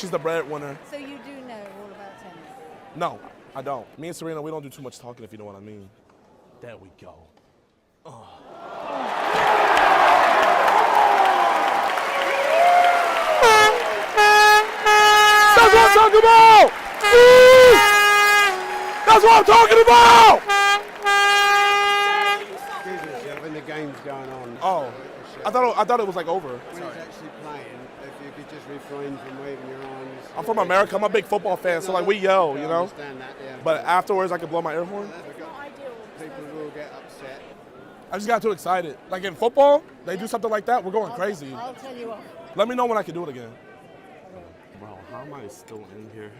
she's the breadwinner. So you do know all about tennis? No, I don't. Me and Serena, we don't do too much talking, if you know what I mean. There we go. That's what I'm talking about! That's what I'm talking about! Excuse yourself, and the game's going on. Oh, I thought it was like over. When he's actually playing, if you could just refrain from waving your arms. I'm from America. I'm a big football fan, so like we yell, you I know. understand that, yeah. But afterwards, I can blow my air horn. People will get upset. I just got too excited. Like in football, they do something like that, we're going crazy. I'll tell you what. Let me know when I can do it again. Bro, how am I still in here?